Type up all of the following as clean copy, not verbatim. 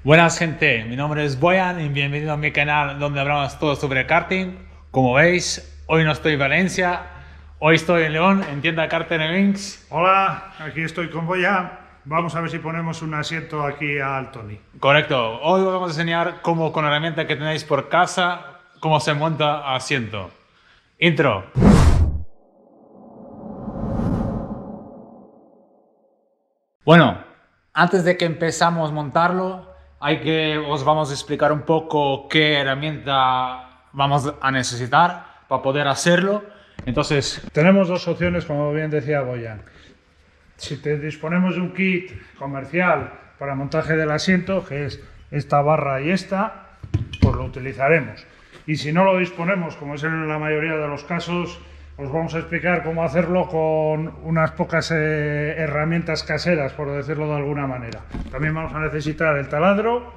Buenas gente, mi nombre es Boyan y bienvenido a mi canal donde hablamos todo sobre karting. Como veis, hoy no estoy en Valencia, hoy estoy en León, en tienda Karting Links. Hola, aquí estoy con Boyan. Vamos a ver si ponemos un asiento aquí al Tony. Correcto, hoy os vamos a enseñar cómo con la herramienta que tenéis por casa, cómo se monta asiento. Intro. Bueno, antes de que empezamos a montarlo, os vamos a explicar un poco qué herramienta vamos a necesitar para poder hacerlo. Entonces, Tenemos dos opciones, como bien decía Boyan. Si te disponemos de un kit comercial para montaje del asiento, que es esta barra y esta, pues lo utilizaremos. Y si no lo disponemos, como es en la mayoría de los casos, os vamos a explicar cómo hacerlo con unas pocas herramientas caseras, por decirlo de alguna manera. También vamos a necesitar el taladro,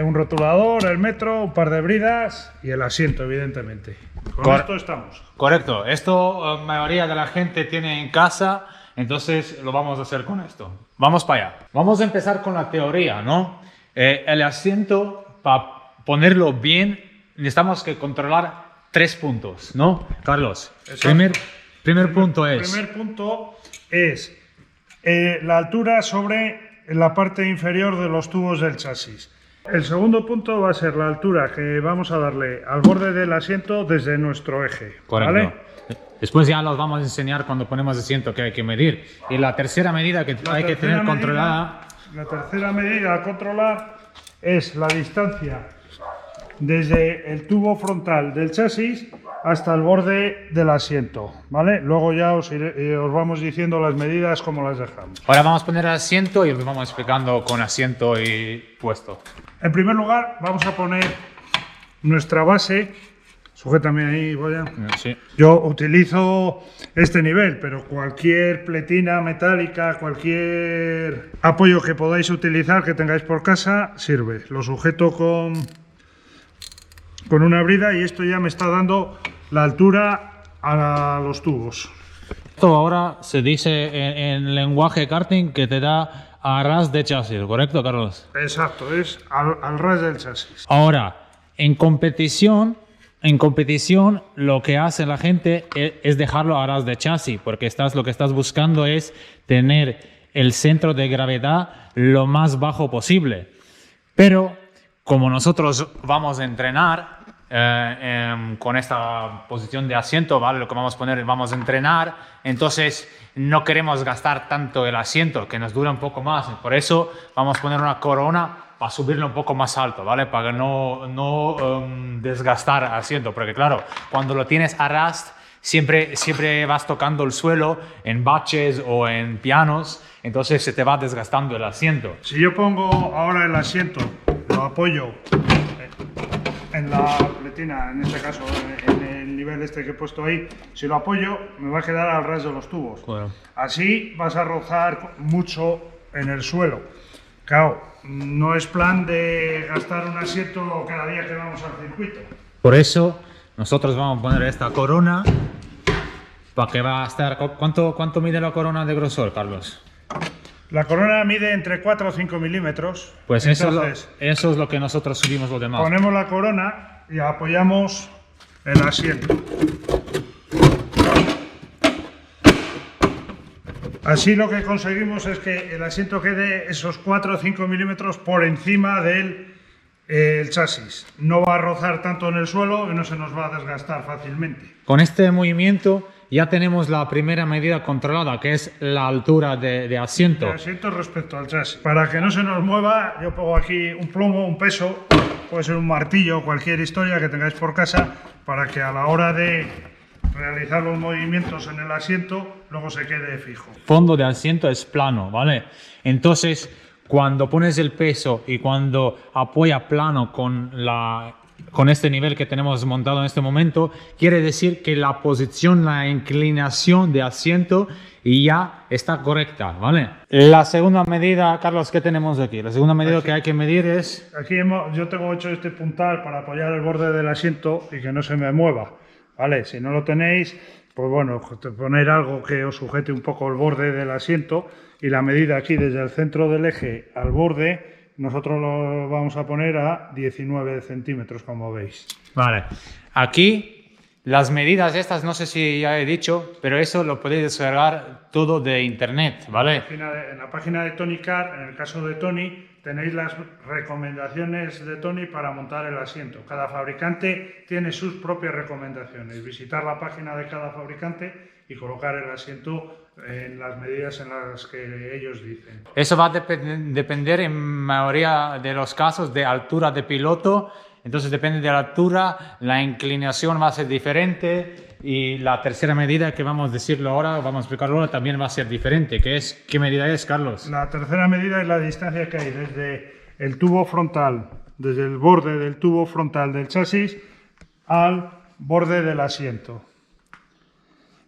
un rotulador, el metro, un par de bridas y el asiento, evidentemente. Con esto estamos. correcto, esto la mayoría de la gente tiene en casa, entonces lo vamos a hacer con esto. Vamos para allá. Vamos a empezar con la teoría, ¿no? El asiento, para ponerlo bien, necesitamos que controlar 3 puntos, ¿no, Carlos? Primer punto es... El primer punto es la altura sobre la parte inferior de los tubos del chasis. El segundo punto va a ser la altura que vamos a darle al borde del asiento desde nuestro eje. Correcto. ¿Vale? Después ya los vamos a enseñar cuando ponemos asiento que hay que medir. Y la tercera medida que hay que tener controlada... La tercera medida a controlar es la distancia desde el tubo frontal del chasis hasta el borde del asiento, ¿vale? Luego ya os vamos diciendo las medidas como las dejamos. Ahora vamos a poner el asiento y os vamos explicando con asiento y puesto. En primer lugar vamos a poner nuestra base. Sujétame ahí, Boyan. Sí. Yo utilizo este nivel, pero cualquier pletina metálica, cualquier apoyo que podáis utilizar, que tengáis por casa, sirve. Lo sujeto con una brida y esto ya me está dando la altura a los tubos. Esto ahora se dice en lenguaje karting que te da a ras de chasis, ¿correcto, Carlos? Exacto, es al ras del chasis. Ahora, en competición lo que hace la gente es dejarlo a ras de chasis, porque lo que estás buscando es tener el centro de gravedad lo más bajo posible. Pero como nosotros vamos a entrenar con esta posición de asiento, ¿vale? Lo que vamos a poner, vamos a entrenar, entonces no queremos gastar tanto el asiento, que nos dura un poco más. Por eso vamos a poner una corona para subirlo un poco más alto, ¿vale? Para no desgastar el asiento, porque claro, cuando lo tienes a ras, siempre vas tocando el suelo en baches o en pianos, entonces se te va desgastando el asiento. Si yo pongo ahora el asiento, lo apoyo en la pletina, en este caso en el nivel este que he puesto ahí, si lo apoyo me va a quedar al ras de los tubos. Bueno. Así vas a rozar mucho en el suelo. Claro, no es plan de gastar un asiento cada día que vamos al circuito. Por eso nosotros vamos a poner esta corona para que va a estar... ¿Cuánto mide la corona de grosor, Carlos? La corona mide entre 4 o 5 milímetros. Pues entonces, eso es lo que nosotros subimos los demás. ponemos la corona y apoyamos el asiento. Así lo que conseguimos es que el asiento quede esos 4 o 5 milímetros por encima del chasis. No va a rozar tanto en el suelo y no se nos va a desgastar fácilmente. Con este movimiento ya tenemos la primera medida controlada, que es la altura de asiento. El asiento respecto al chasis. Para que no se nos mueva, yo pongo aquí un plomo, un peso, puede ser un martillo, cualquier historia que tengáis por casa, para que a la hora de realizar los movimientos en el asiento, luego se quede fijo. El fondo de asiento es plano, ¿vale? Entonces, cuando pones el peso y cuando apoya plano con este nivel que tenemos montado en este momento, quiere decir que la posición, la inclinación de asiento ya está correcta, ¿vale? La segunda medida, Carlos, ¿qué tenemos aquí? La segunda medida que hay que medir es... Aquí yo tengo hecho este puntal para apoyar el borde del asiento y que no se me mueva, ¿vale? Si no lo tenéis, pues bueno, poner algo que os sujete un poco el borde del asiento y la medida aquí desde el centro del eje al borde nosotros lo vamos a poner a 19 centímetros, como veis. Vale. Aquí las medidas estas, no sé si ya he dicho, pero eso lo podéis descargar todo de internet, ¿vale? En la página de Tony Car, en el caso de Tony, tenéis las recomendaciones de Tony para montar el asiento. Cada fabricante tiene sus propias recomendaciones. Visitar la página de cada fabricante y colocar el asiento en las medidas en las que ellos dicen. Eso va a depender en mayoría de los casos de altura de piloto. Entonces depende de la altura, la inclinación va a ser diferente y la tercera medida que vamos a decirlo ahora, vamos a explicarlo ahora, también va a ser diferente. ¿Qué medida es, Carlos? La tercera medida es la distancia que hay desde el tubo frontal, desde el borde del tubo frontal del chasis al borde del asiento.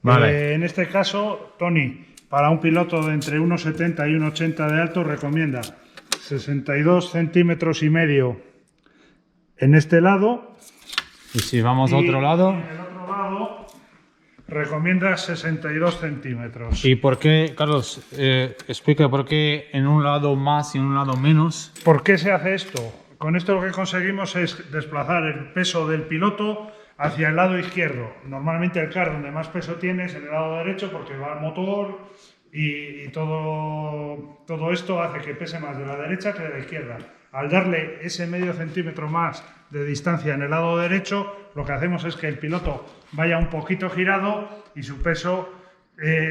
Vale. En este caso, Tony, para un piloto de entre 1,70 y 1,80 de alto, recomienda 62 centímetros y medio en este lado. Y si vamos a otro lado. En el otro lado recomienda 62 centímetros. ¿Y por qué, Carlos, explica por qué en un lado más y en un lado menos? ¿Por qué se hace esto? Con esto lo que conseguimos es desplazar el peso del piloto hacia el lado izquierdo. Normalmente el car donde más peso tiene es en el lado derecho porque va al motor y todo esto hace que pese más de la derecha que de la izquierda. Al darle ese medio centímetro más de distancia en el lado derecho, lo que hacemos es que el piloto vaya un poquito girado y su peso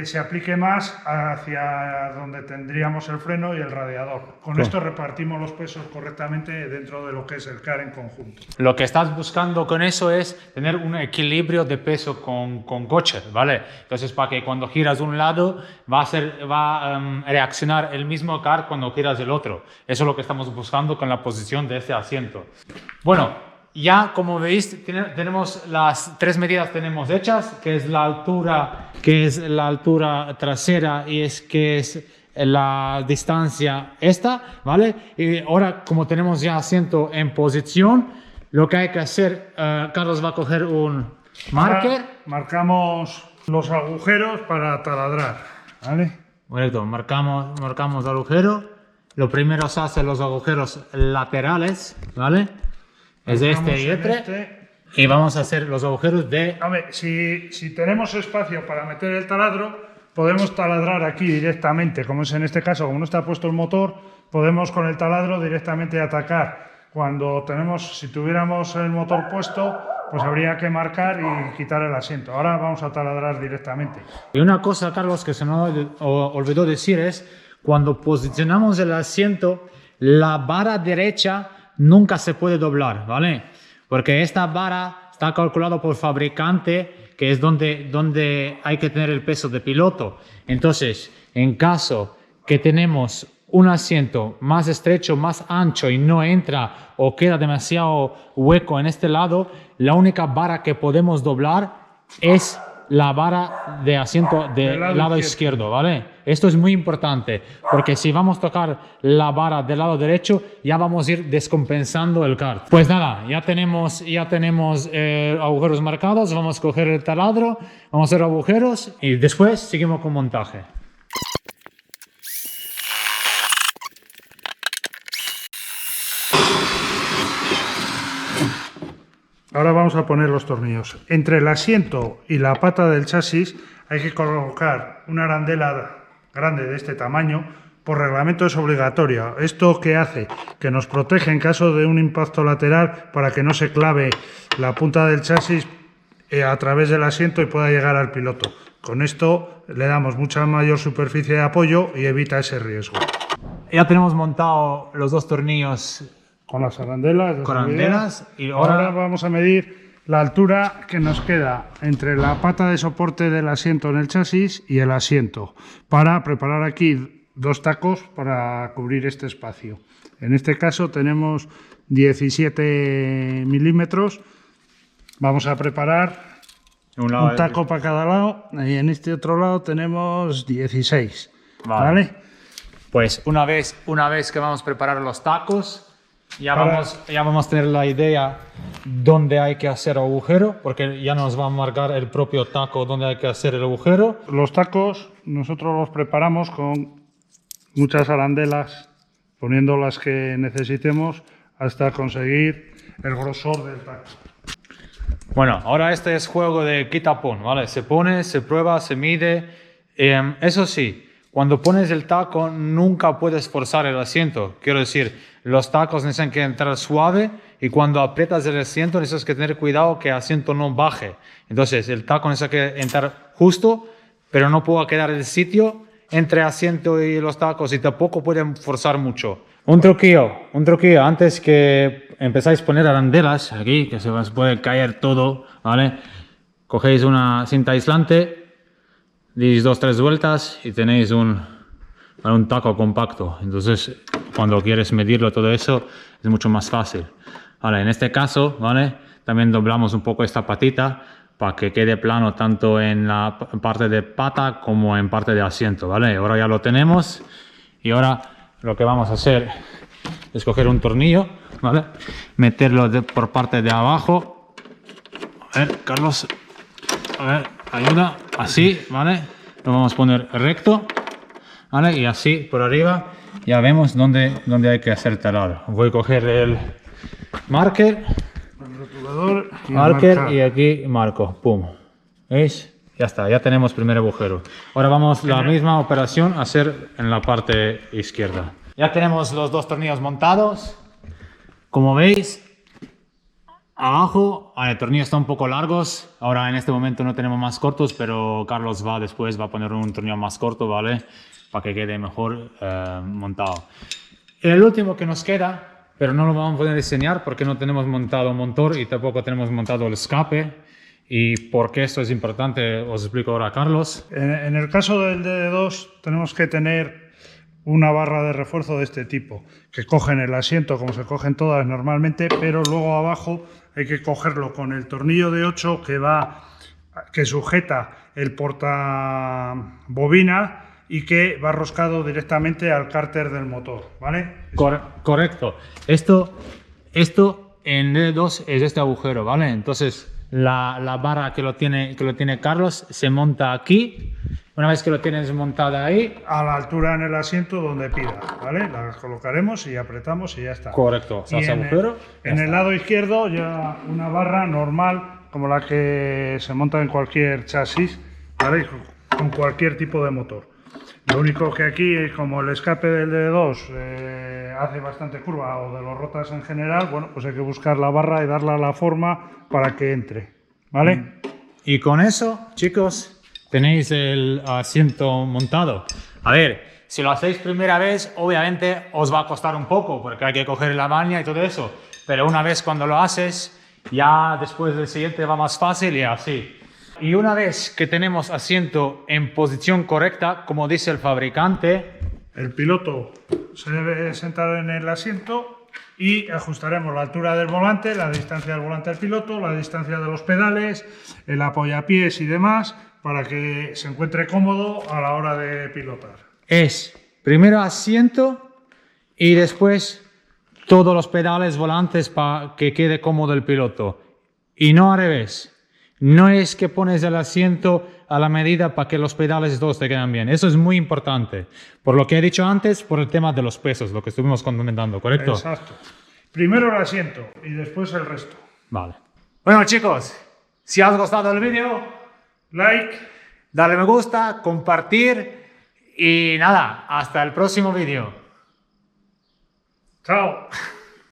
se aplique más hacia donde tendríamos el freno y el radiador. Con esto repartimos los pesos correctamente dentro de lo que es el car en conjunto. Lo que estás buscando con eso es tener un equilibrio de peso con coche, ¿vale? Entonces, para que cuando giras un lado va a reaccionar el mismo car cuando giras el otro. Eso es lo que estamos buscando con la posición de este asiento. Bueno, ya como veis tenemos las tres medidas tenemos hechas, que es la altura trasera y que es la distancia esta, ¿vale? Y ahora como tenemos ya asiento en posición, lo que hay que hacer, Carlos va a coger un marker. Ahora marcamos los agujeros para taladrar, ¿vale? Correcto, marcamos agujero. Lo primero se hace los agujeros laterales, ¿vale? Es este y este. Y vamos a hacer los agujeros de... A ver, si tenemos espacio para meter el taladro, podemos taladrar aquí directamente, como es en este caso, como no está puesto el motor, podemos con el taladro directamente atacar. Si tuviéramos el motor puesto, pues habría que marcar y quitar el asiento. Ahora vamos a taladrar directamente. Y una cosa, Carlos, que se nos olvidó decir es, cuando posicionamos el asiento, la vara derecha nunca se puede doblar, ¿vale? Porque esta vara está calculada por fabricante, que es donde hay que tener el peso de piloto. Entonces, en caso que tenemos un asiento más estrecho, más ancho y no entra o queda demasiado hueco en este lado, la única vara que podemos doblar es la vara de asiento del lado izquierdo, ¿vale? Esto es muy importante, porque si vamos a tocar la vara del lado derecho, ya vamos a ir descompensando el car. Pues nada, ya tenemos agujeros marcados, vamos a coger el taladro, vamos a hacer agujeros y después seguimos con montaje. Ahora vamos a poner los tornillos. Entre el asiento y la pata del chasis hay que colocar una arandela grande de este tamaño. Por reglamento es obligatorio. ¿Esto qué hace? Que nos protege en caso de un impacto lateral para que no se clave la punta del chasis a través del asiento y pueda llegar al piloto. Con esto le damos mucha mayor superficie de apoyo y evita ese riesgo. Ya tenemos montado los dos tornillos con las arandelas. Con arandelas y ahora vamos a medir la altura que nos queda entre la pata de soporte del asiento en el chasis y el asiento para preparar aquí dos tacos para cubrir este espacio. En este caso tenemos 17 milímetros. Vamos a preparar un taco para cada lado y en este otro lado tenemos 16. ¿Vale? Pues una vez que vamos a preparar los tacos, ya vamos a tener la idea dónde hay que hacer agujero, porque ya nos va a marcar el propio taco dónde hay que hacer el agujero. Los tacos nosotros los preparamos con muchas arandelas poniendo las que necesitemos hasta conseguir el grosor del taco. Bueno, ahora este es juego de quita-pon, ¿vale? Se pone, se prueba, se mide. Eso sí, cuando pones el taco nunca puedes forzar el asiento. Quiero decir, los tacos necesitan que entrar suave y cuando aprietas el asiento necesitas que tener cuidado que el asiento no baje. Entonces, el taco necesita que entrar justo, pero no pueda quedar el sitio entre asiento y los tacos y tampoco pueden forzar mucho. Un truquillo, antes que empezáis a poner arandelas aquí, que se os puede caer todo, ¿vale? Cogéis una cinta aislante, deis 2-3 vueltas y tenéis un taco compacto. Entonces, cuando quieres medirlo todo eso, es mucho más fácil. Vale, en este caso, ¿vale? También doblamos un poco esta patita para que quede plano tanto en la parte de pata como en parte de asiento, ¿vale? Ahora ya lo tenemos y ahora lo que vamos a hacer es coger un tornillo, ¿vale? Meterlo por parte de abajo. A ver, Carlos, a ver, ayuda, así, ¿vale? Lo vamos a poner recto, ¿vale? Y así por arriba ya vemos dónde hay que hacer talado. Voy a coger el marker. Y aquí marco, pum, ¿veis? Ya está, ya tenemos primer agujero. Ahora vamos la misma operación a hacer en la parte izquierda. Ya tenemos los dos tornillos montados. Como veis, abajo el tornillo está un poco largos. Ahora en este momento no tenemos más cortos, pero Carlos después va a poner un tornillo más corto, ¿vale? Para que quede mejor montado. El último que nos queda, pero no lo vamos a poder enseñar porque no tenemos montado motor y tampoco tenemos montado el escape. ¿Y por qué esto es importante? Os explico ahora, Carlos. En el caso del DD2 tenemos que tener una barra de refuerzo de este tipo, que cogen el asiento como se cogen todas normalmente, pero luego abajo hay que cogerlo con el tornillo de 8 que sujeta el portabobina y que va roscado directamente al cárter del motor, ¿vale? Correcto. Esto en DD2 es este agujero, ¿vale? Entonces la barra que lo tiene Carlos se monta aquí. Una vez que lo tienes montada ahí, a la altura en el asiento donde pida, ¿vale? La colocaremos y apretamos y ya está. Correcto. Y en el lado izquierdo ya una barra normal como la que se monta en cualquier chasis, ¿vale? Con cualquier tipo de motor. Lo único que aquí, como el escape del DD2 hace bastante curva o de los rotas en general, bueno, pues hay que buscar la barra y darle la forma para que entre, ¿vale? Y con eso, chicos, tenéis el asiento montado. A ver, si lo hacéis primera vez, obviamente os va a costar un poco porque hay que coger la baña y todo eso. Pero una vez cuando lo haces, ya después del siguiente va más fácil y así. Y una vez que tenemos asiento en posición correcta, como dice el fabricante, el piloto se debe sentar en el asiento y ajustaremos la altura del volante, la distancia del volante al piloto, la distancia de los pedales, el apoyapiés y demás, para que se encuentre cómodo a la hora de pilotar. Es primero asiento y después todos los pedales volantes para que quede cómodo el piloto. Y no al revés. No es que pones el asiento a la medida para que los pedales todos te quedan bien. Eso es muy importante. Por lo que he dicho antes, por el tema de los pesos, lo que estuvimos comentando, ¿correcto? Exacto. Primero el asiento y después el resto. Vale. Bueno, chicos, si os ha gustado el vídeo, like, dale me gusta, compartir y nada, hasta el próximo vídeo. Chao.